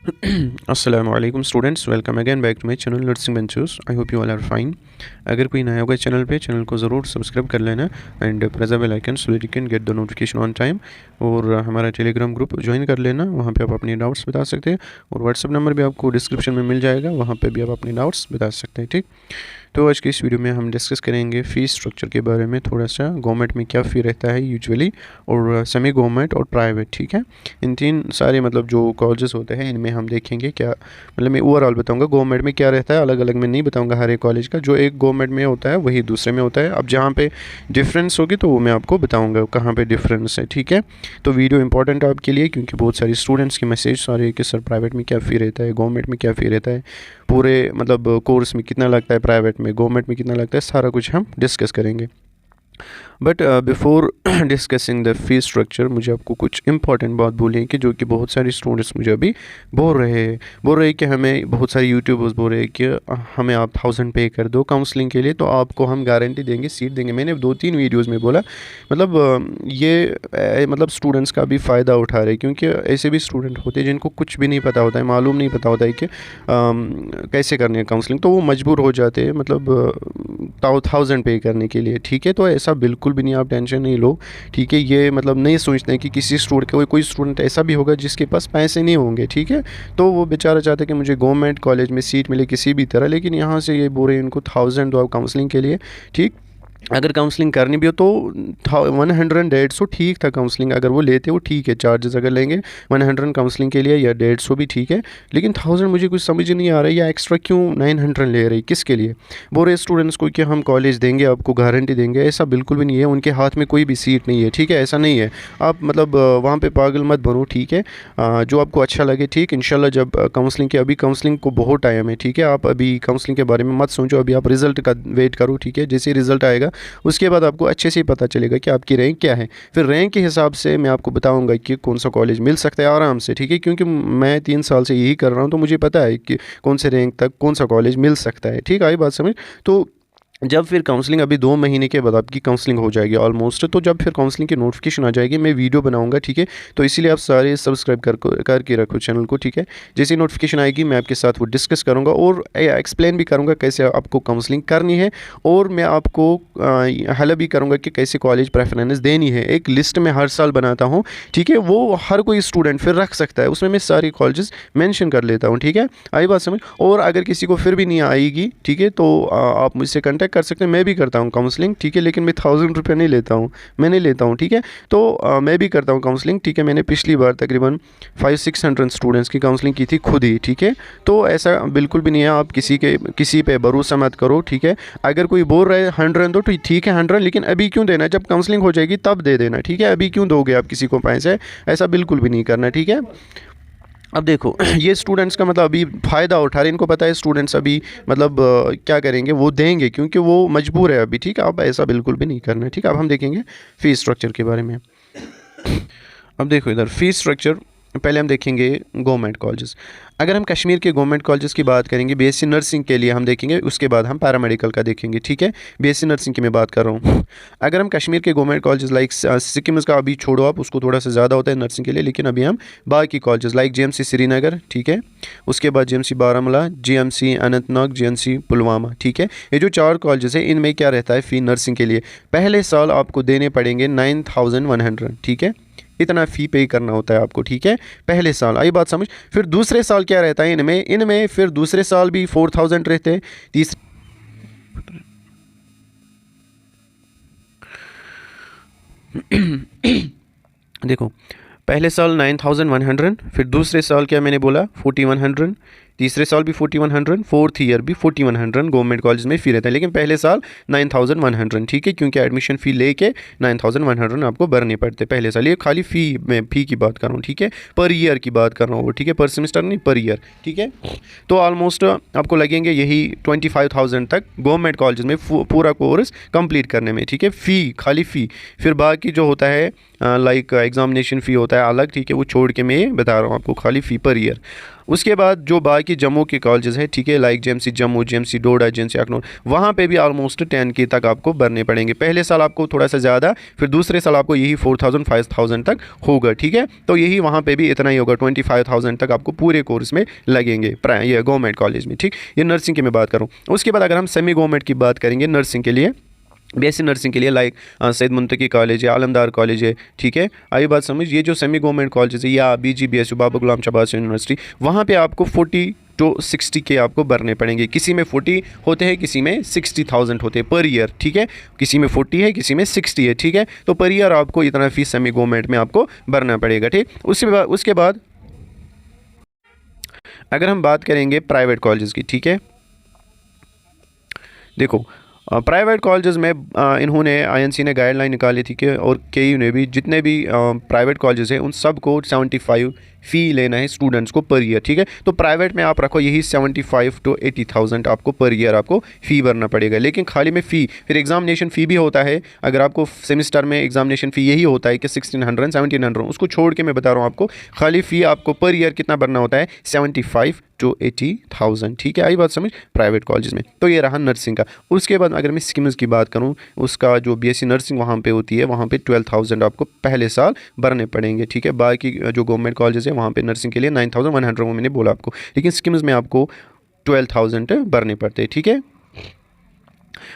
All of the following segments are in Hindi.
अस्सलाम वालेकुम students, welcome again back to my channel nursing benchers. I hope you all are fine. अगर कोई नया होगा चैनल पे, चैनल को ज़रूर सब्सक्राइब कर लेना and press the bell icon so that you can get the notification on time. और हमारा टेलीग्राम ग्रुप ज्वाइन कर लेना, वहाँ पे आप अपने डाउट्स बता सकते हैं। और व्हाट्सअप नंबर भी आपको डिस्क्रिप्शन में मिल जाएगा, वहाँ पे भी आप अपने डाउट्स बता सकते हैं। ठीक, तो आज की इस वीडियो में हम डिस्कस करेंगे फ़ीस स्ट्रक्चर के बारे में थोड़ा सा। गवर्नमेंट में क्या फ़ी रहता है यूजुअली, और सेमी गवर्नमेंट और प्राइवेट। ठीक है, इन तीन सारे मतलब जो कॉलेजेस होते हैं इनमें हम देखेंगे क्या, मतलब मैं ओवरऑल बताऊंगा गवर्नमेंट में क्या रहता है, अलग अलग में नहीं बताऊंगा हर एक कॉलेज का। जो एक गवर्नमेंट में होता है वही दूसरे में होता है। अब जहाँ पे डिफरेंस होगी तो वो मैं आपको बताऊंगा कहाँ पे डिफरेंस है। ठीक है, तो वीडियो इंपॉर्टेंट है आपके लिए, क्योंकि बहुत सारी स्टूडेंट्स के मैसेज आ रहे हैं कि सर प्राइवेट में क्या फ़ी रहता है, गवर्नमेंट में क्या फ़ी रहता है, पूरे मतलब कोर्स में कितना लगता है, प्राइवेट में गवर्नमेंट में कितना लगता है, सारा कुछ हम डिस्कस करेंगे। But before discussing the fees structure, मुझे आपको कुछ इंपॉर्टेंट बात बोलनी है कि जो कि बहुत सारे स्टूडेंट्स मुझे अभी बोल रहे हैं कि हमें, बहुत सारे यूट्यूबर्स बोल रहे हैं कि हमें आप 1000 पे कर दो काउंसलिंग के लिए तो आपको हम गारंटी देंगे, सीट देंगे। मैंने 2-3 वीडियोज़ में बोला, मतलब मतलब स्टूडेंट्स का भी फ़ायदा उठा रहे हैं, क्योंकि ऐसे भी स्टूडेंट होते हैं जिनको कुछ भी नहीं पता होता है, मालूम नहीं पता होता है कि कैसे करनी है काउंसलिंग, तो वो मजबूर हो जाते हैं मतलब 1000 पे करने के लिए। ठीक है, तो ऐसा बिल्कुल भी नहीं, आप टेंशन नहीं लो। ठीक है, ये मतलब नहीं सोचते हैं कि किसी स्टूडेंट का कोई स्टूडेंट ऐसा भी होगा जिसके पास पैसे नहीं होंगे। ठीक है, तो वो बेचारा चाहता है कि मुझे गवर्नमेंट कॉलेज में सीट मिले किसी भी तरह, लेकिन यहाँ से ये बोल रहे हैं इनको 1000 दो आप काउंसलिंग के लिए। ठीक, अगर काउंसलिंग करनी भी हो तो 100-150 ठीक था काउंसलिंग, अगर वो लेते वो ठीक है, चार्जेस अगर लेंगे 100 काउंसलिंग के लिए या 150 भी ठीक है, लेकिन 1000 मुझे कुछ समझ नहीं आ रहा है, या एक्स्ट्रा क्यों 900 ले रही, किसके लिए बोल रहे स्टूडेंट्स को कि हम कॉलेज देंगे, आपको गारंटी देंगे। ऐसा बिल्कुल भी नहीं है, उनके हाथ में कोई भी सीट नहीं है। ठीक है, ऐसा नहीं है, आप मतलब वहाँ पे पागल मत बनो। ठीक है, जो आपको अच्छा लगे। ठीक, इंशाल्लाह जब काउंसलिंग के, अभी काउंसलिंग को बहुत टाइम है। ठीक है, आप अभी काउंसलिंग के बारे में मत सोचो, अभी आप रिज़ल्ट का वेट करो। ठीक है, जैसे रिज़ल्ट आएगा उसके बाद आपको अच्छे से पता चलेगा कि आपकी रैंक क्या है, फिर रैंक के हिसाब से मैं आपको बताऊंगा कि कौन सा कॉलेज मिल सकता है आराम से। ठीक है, क्योंकि मैं 3 साल से यही कर रहा हूँ, तो मुझे पता है कि कौन से रैंक तक कौन सा कॉलेज मिल सकता है। ठीक, आई बात समझ। तो जब फिर काउंसलिंग, अभी 2 महीने के बाद आपकी काउंसलिंग हो जाएगी ऑलमोस्ट, तो जब फिर काउंसलिंग की नोटिफिकेशन आ जाएगी मैं वीडियो बनाऊंगा। ठीक है, तो इसीलिए आप सारे सब्सक्राइब करके रखो चैनल को। ठीक है, जैसे नोटिफिकेशन आएगी मैं आपके साथ वो डिस्कस करूंगा और एक्सप्लेन भी करूंगा कैसे आपको काउंसलिंग करनी है, और मैं आपको हेल्प भी करूँगा कि कैसे कॉलेज प्रेफरेंस देनी है। एक लिस्ट में हर साल बनाता हूँ। ठीक है, वो हर कोई स्टूडेंट फिर रख सकता है, उसमें मैं सारी कॉलेजेस मेंशन कर लेता हूँ। ठीक है, आई बात समझ। और अगर किसी को फिर भी नहीं आएगी, ठीक है, तो आप मुझसे कांटेक्ट कर सकते हैं, मैं भी करता हूँ काउंसलिंग। ठीक है, लेकिन मैं 1000 रुपये नहीं लेता हूँ, मैं नहीं लेता हूँ। ठीक है, तो मैं भी करता हूँ काउंसलिंग। ठीक है, मैंने पिछली बार तकरीबन 500-600 स्टूडेंट्स की काउंसलिंग की थी खुद ही। ठीक है, तो ऐसा बिल्कुल भी नहीं है, आप किसी पे भरोसा मत करो। ठीक है, अगर कोई बोल रहा है 100 दो तो ठीक है 100, लेकिन अभी क्यों देना, जब काउंसलिंग हो जाएगी तब दे देना। ठीक है, अभी क्यों दोगे आप किसी को पैसे, ऐसा बिल्कुल भी नहीं करना। ठीक है, अब देखो ये स्टूडेंट्स का मतलब अभी फ़ायदा उठा रहे हैं, इनको पता है स्टूडेंट्स अभी मतलब क्या करेंगे, वो देंगे क्योंकि वो मजबूर है अभी। ठीक है, अब ऐसा बिल्कुल भी नहीं करना है। ठीक है, अब हम देखेंगे फ़ीस स्ट्रक्चर के बारे में। अब देखो इधर फ़ीस स्ट्रक्चर, पहले हम देखेंगे गवर्नमेंट कॉलेजेस। अगर हम कश्मीर के गवर्नमेंट कॉलेजेस की बात करेंगे, बीएससी नर्सिंग के लिए हम देखेंगे, उसके बाद हम पैरामेडिकल का देखेंगे। ठीक है, बीएससी नर्सिंग की मैं बात कर रहा हूँ। अगर हम कश्मीर के गवर्नमेंट कॉलेजेस लाइक सिक्किम का अभी छोड़ो आप, उसको थोड़ा सा ज़्यादा होता है नर्सिंग के लिए, लेकिन अभी हम बाकी कॉलेजेस लाइक जेएमसी श्रीनगर, ठीक है, उसके बाद JMC Baramulla, GMC Anantnag, JMC Pulwama. ठीक है, ये जो 4 कॉलेजेस हैं इनमें क्या रहता है फ़ी नर्सिंग के लिए, पहले साल आपको देने पड़ेंगे 9100। ठीक है, इतना फ़ी पे करना होता है आपको। ठीक है, पहले साल, आई बात समझ। फिर दूसरे साल क्या रहता है इनमें फिर दूसरे साल भी 4000 रहते हैं। तीसरे देखो, पहले साल 9100, फिर दूसरे साल क्या मैंने बोला 4100, तीसरे साल भी 4100, फोर्थ ईयर भी 4100 गवर्नमेंट कॉलेज में फ़ी रहता है, लेकिन पहले साल 9100। ठीक है, क्योंकि एडमिशन फ़ी लेके 9100 आपको भरने पड़ते पहले साल। ये खाली फ़ी, मैं फ़ी की बात कर रहा हूँ। ठीक है, पर ईयर की बात कर रहा हूँ, ठीक है, पर सेमेस्टर नहीं, पर ईयर। ठीक है, तो ऑलमोस्ट आपको लगेंगे यही 25,000 तक गवर्नमेंट कॉलेज में पूरा कोर्स कंप्लीट करने में। ठीक है, फ़ी, खाली फ़ी। फिर बाकी जो होता है लाइक एग्जामिनेशन फ़ी होता है अलग, ठीक है, वो छोड़ के मैं ये बता रहा हूँ आपको, खाली फ़ी पर ईयर। उसके बाद जो बाकी जम्मू के कॉलेजेस हैं, ठीक है, लाइक जेएमसी जम्मू, जेएमसी डोडा, जेएमसी अखनूर, वहाँ पे भी ऑलमोस्ट 10K तक आपको भरने पड़ेंगे। पहले साल आपको थोड़ा सा ज़्यादा, फिर दूसरे साल आपको यही 4000 5000 तक होगा, ठीक है। तो यही वहाँ पे भी इतना ही होगा, 25,000 तक आपको पूरे कोर्स में लगेंगे ये गवर्नमेंट कॉलेज में, ठीक। ये नर्सिंग की मैं बात करूँ। उसके बाद अगर हम सेमी गवर्नमेंट की बात करेंगे नर्सिंग के लिए, बीएससी नर्सिंग के लिए, लाइक सैयद मुंतकी कॉलेज है, आलमदार कॉलेज है, ठीक है, आई बात समझ। ये जो सेमी गवर्नमेंट कॉलेज है या BGBSU बाबा गुलाम शहबाज यूनिवर्सिटी, वहाँ पे आपको 40 to 60K आपको भरने पड़ेंगे। किसी में 40 होते हैं, किसी में 60,000 होते हैं पर ईयर, ठीक है। किसी में 40 है, किसी में 60 है, ठीक है। तो पर ईयर आपको इतना फीस सेमी गवर्नमेंट में आपको भरना पड़ेगा, ठीक। उसके बाद अगर हम बात करेंगे प्राइवेट कॉलेज की, ठीक है, देखो प्राइवेट कॉलेजेस में इन्होंने INC ने गाइडलाइन निकाली थी कि, और KU ने भी, जितने भी प्राइवेट कॉलेजेस हैं उन सब को 75 फ़ी लेना है स्टूडेंट्स को पर ईयर, ठीक है। तो प्राइवेट में आप रखो यही 75 to 80,000 आपको पर ईयर आपको फ़ी भरना पड़ेगा। लेकिन खाली में फ़ी, फिर एग्जामिनेशन फ़ी भी होता है। अगर आपको सेमिस्टर में एग्जामिनेशन फ़ी यही होता है कि 1600 1700, उसको छोड़ के मैं बता रहा हूँ आपको खाली फ़ी आपको पर ईयर कितना भरना होता है, 75 to 80,000, ठीक है। आई बात समझ प्राइवेट कॉलेज में। तो ये रहा नर्सिंग का। उसके बाद अगर मैं स्कीम्स की बात करूँ, उसका जो BSc नर्सिंग वहाँ पे होती है, वहाँ पे 12,000 आपको पहले साल भरने पड़ेंगे, ठीक है। बाकी जो गवर्नमेंट कॉलेजेस है वहाँ पे नर्सिंग के लिए 9,100 वो मैंने बोला आपको, लेकिन स्कीम्स में आपको 12,000 भरने पड़ते हैं, ठीक है।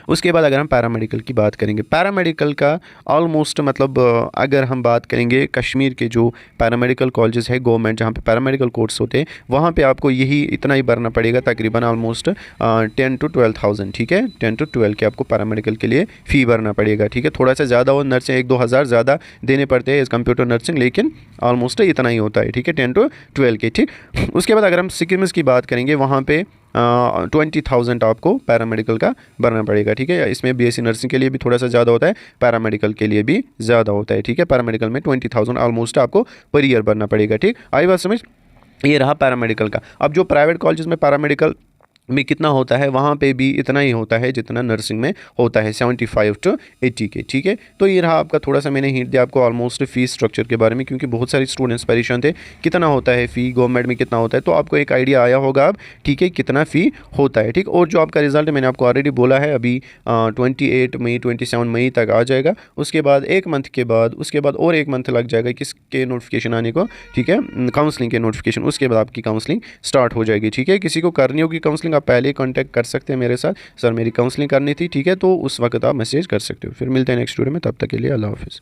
उसके बाद अगर हम पैरामेडिकल की बात करेंगे, पैरामेडिकल का ऑलमोस्ट मतलब अगर हम बात करेंगे कश्मीर के जो पैरामेडिकल कॉलेजेस है गवर्नमेंट, जहाँ पे पैरामेडिकल कोर्स होते हैं, वहाँ पे आपको यही इतना ही भरना पड़ेगा, तकरीबन ऑलमोस्ट 10 to 12,000, ठीक है। 10 to 12 के आपको पैरामेडिकल के लिए फ़ी भरना पड़ेगा, ठीक है। थोड़ा सा ज़्यादा और नर्सिंग 1-2 हज़ार ज़्यादा देने पड़ते हैं इस कंप्यूटर नर्सिंग, लेकिन ऑलमोस्ट इतना ही होता है, ठीक है, 10 to 12 के, ठीक। उसके बाद अगर हम सिक्किम्स की बात करेंगे, वहाँ पे 20,000 आपको पैरामेडिकल का भरना पड़ेगा, ठीक है। इसमें BSc नर्सिंग के लिए भी थोड़ा सा ज़्यादा होता है, पैरामेडिकल के लिए भी ज़्यादा होता है, ठीक है। पैरामेडिकल में 20,000 ऑलमोस्ट आपको पर ईयर भरना पड़ेगा, ठीक। आई बात समझ। ये रहा पैरामेडिकल का। अब जो प्राइवेट कॉलेजेस में पैरामेडिकल में कितना होता है, वहाँ पे भी इतना ही होता है जितना नर्सिंग में होता है, 75 to 80K, ठीक है। तो ये रहा आपका, थोड़ा सा मैंने हिंट दिया आपको ऑलमोस्ट फ़ीस स्ट्रक्चर के बारे में, क्योंकि बहुत सारे स्टूडेंट्स परेशान थे कितना होता है फ़ी, गवर्नमेंट में कितना होता है, तो आपको एक आइडिया आया होगा अब, ठीक है, कितना फ़ी होता है, ठीक। और जो आपका रिजल्ट मैंने आपको ऑलरेडी बोला है, अभी 28 मई 27 मई तक आ जाएगा। उसके बाद 1 मंथ के बाद, उसके बाद और 1 मंथ लग जाएगा किसके नोटिफिकेशन आने को, ठीक है, काउंसलिंग के नोटिफिकेशन। उसके बाद आपकी काउंसलिंग स्टार्ट हो जाएगी, ठीक है। किसी को करनी होगी काउंसलिंग, आप पहले कांटेक्ट कर सकते हैं मेरे साथ, सर मेरी काउंसलिंग करनी थी, ठीक है, तो उस वक्त आप मैसेज कर सकते हो। फिर मिलते हैं नेक्स्ट वीडियो में, तब तक के लिए अल्लाह हाफिज़।